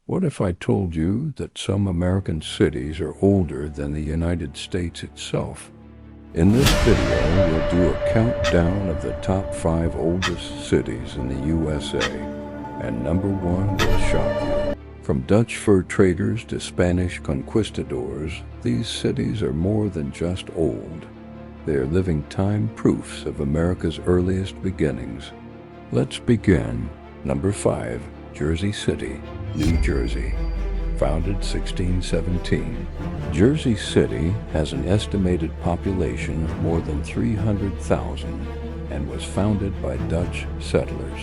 What if I told you that some American cities are older than the United States itself? In this video, we'll do a countdown of the top 5 oldest cities in the USA, and number 1 will shock you. From Dutch fur traders to Spanish conquistadors, these cities are more than just old. They are living time proofs of America's earliest beginnings. Let's begin. Number 5, Jersey City, New Jersey. Founded 1617. Jersey City has an estimated population of more than 300,000 and was founded by Dutch settlers.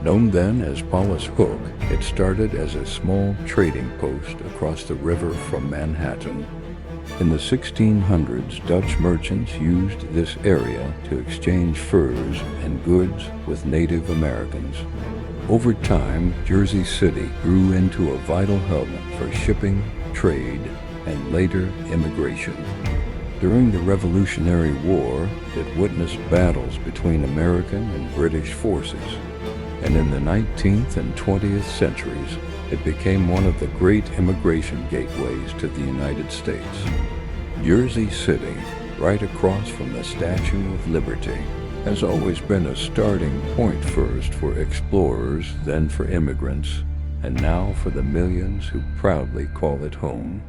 Known then as Paulus Hook, it started as a small trading post across the river from Manhattan. In the 1600s, Dutch merchants used this area to exchange furs and goods with Native Americans. Over time, Jersey City grew into a vital hub for shipping, trade, and later immigration. During the Revolutionary War, it witnessed battles between American and British forces, and in the 19th and 20th centuries, it became one of the great immigration gateways to the United States. Jersey City, right across from the Statue of Liberty, has always been a starting point first for explorers, then for immigrants, and now for the millions who proudly call it home.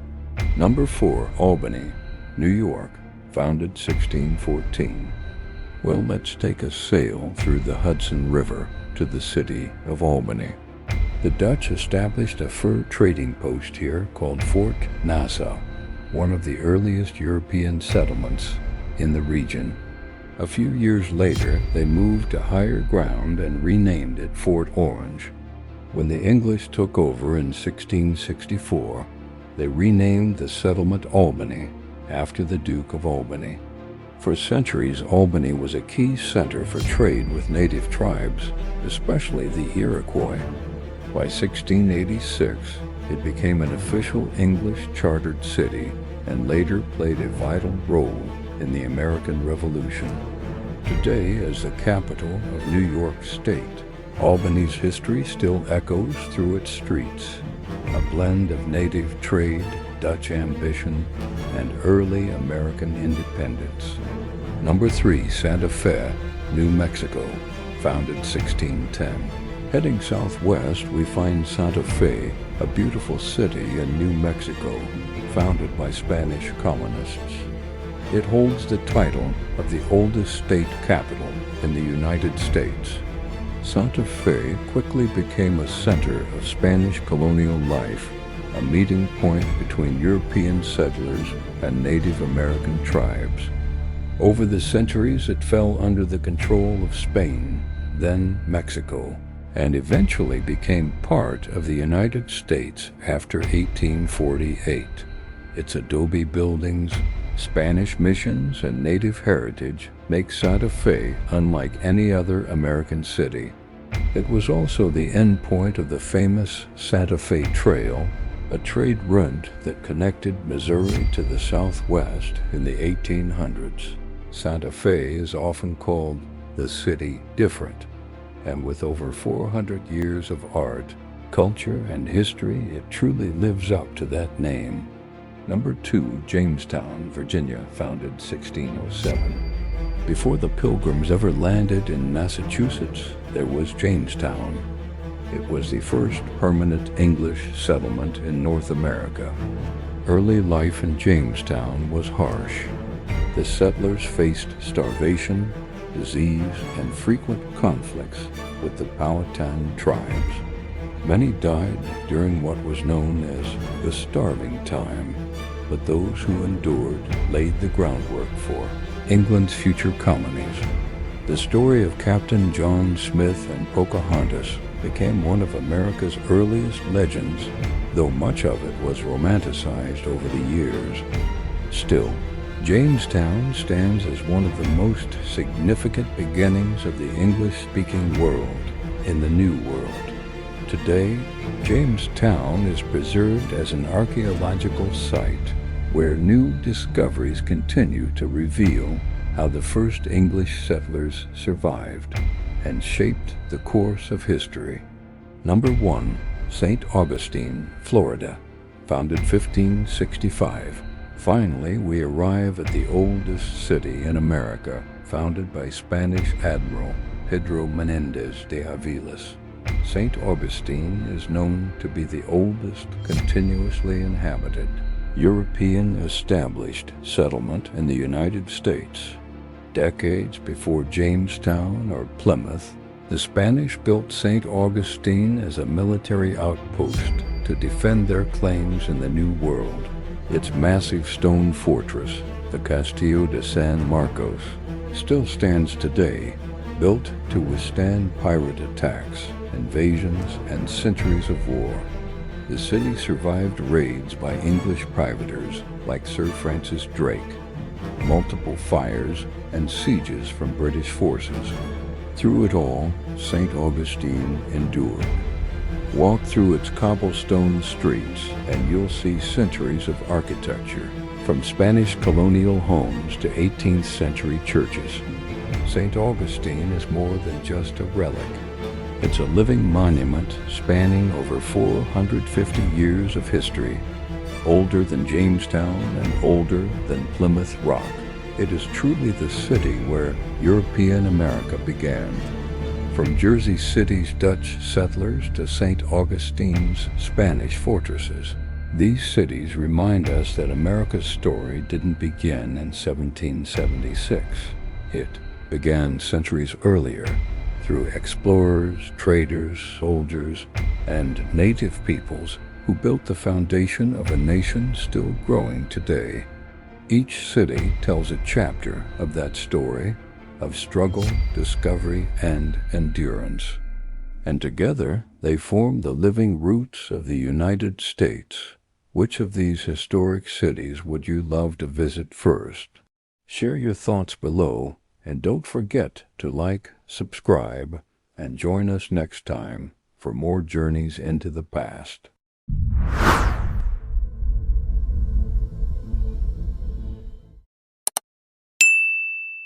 Number 4, Albany, New York, founded 1614. Well, let's take a sail through the Hudson River to the city of Albany. The Dutch established a fur trading post here called Fort Nassau, one of the earliest European settlements in the region. A few years later, they moved to higher ground and renamed it Fort Orange. When the English took over in 1664, they renamed the settlement Albany after the Duke of Albany. For centuries, Albany was a key center for trade with native tribes, especially the Iroquois. By 1686, it became an official English chartered city and later played a vital role in the American Revolution. Today, as the capital of New York State, Albany's history still echoes through its streets, a blend of native trade, Dutch ambition, and early American independence. Number 3, Santa Fe, New Mexico, founded 1610. Heading southwest, we find Santa Fe, a beautiful city in New Mexico, founded by Spanish colonists. It holds the title of the oldest state capital in the United States. Santa Fe quickly became a center of Spanish colonial life, a meeting point between European settlers and Native American tribes. Over the centuries, it fell under the control of Spain, then Mexico, and eventually became part of the United States after 1848. Its adobe buildings, Spanish missions, and native heritage make Santa Fe unlike any other American city. It was also the endpoint of the famous Santa Fe Trail, a trade route that connected Missouri to the southwest in the 1800s. Santa Fe is often called the City Different, and with over 400 years of art, culture, and history, it truly lives up to that name. Number 2, Jamestown, Virginia, founded 1607. Before the Pilgrims ever landed in Massachusetts, there was Jamestown. It was the first permanent English settlement in North America. Early life in Jamestown was harsh. The settlers faced starvation, disease, and frequent conflicts with the Powhatan tribes. Many died during what was known as the Starving Time, but those who endured laid the groundwork for England's future colonies. The story of Captain John Smith and Pocahontas became one of America's earliest legends, though much of it was romanticized over the years. Still, Jamestown stands as one of the most significant beginnings of the English-speaking world in the New World. Today, Jamestown is preserved as an archaeological site where new discoveries continue to reveal how the first English settlers survived and shaped the course of history. Number 1, St. Augustine, Florida, founded 1565. Finally, we arrive at the oldest city in America, founded by Spanish Admiral Pedro Menendez de Avilas. St. Augustine is known to be the oldest continuously inhabited European established settlement in the United States. Decades before Jamestown or Plymouth, the Spanish built St. Augustine as a military outpost to defend their claims in the New World. Its massive stone fortress, the Castillo de San Marcos, still stands today, built to withstand pirate attacks, invasions, and centuries of war. The city survived raids by English privateers like Sir Francis Drake, multiple fires, and sieges from British forces. Through it all, St. Augustine endured. Walk through its cobblestone streets and you'll see centuries of architecture, from Spanish colonial homes to 18th century churches. St. Augustine is more than just a relic. It's a living monument spanning over 450 years of history, older than Jamestown and older than Plymouth Rock. It is truly the city where European America began. From Jersey City's Dutch settlers to St. Augustine's Spanish fortresses, these cities remind us that America's story didn't begin in 1776. It began centuries earlier through explorers, traders, soldiers, and native peoples who built the foundation of a nation still growing today. Each city tells a chapter of that story of struggle, discovery, and endurance. And together, they form the living roots of the United States. Which of these historic cities would you love to visit first? Share your thoughts below, and don't forget to like, subscribe, and join us next time for more journeys into the past.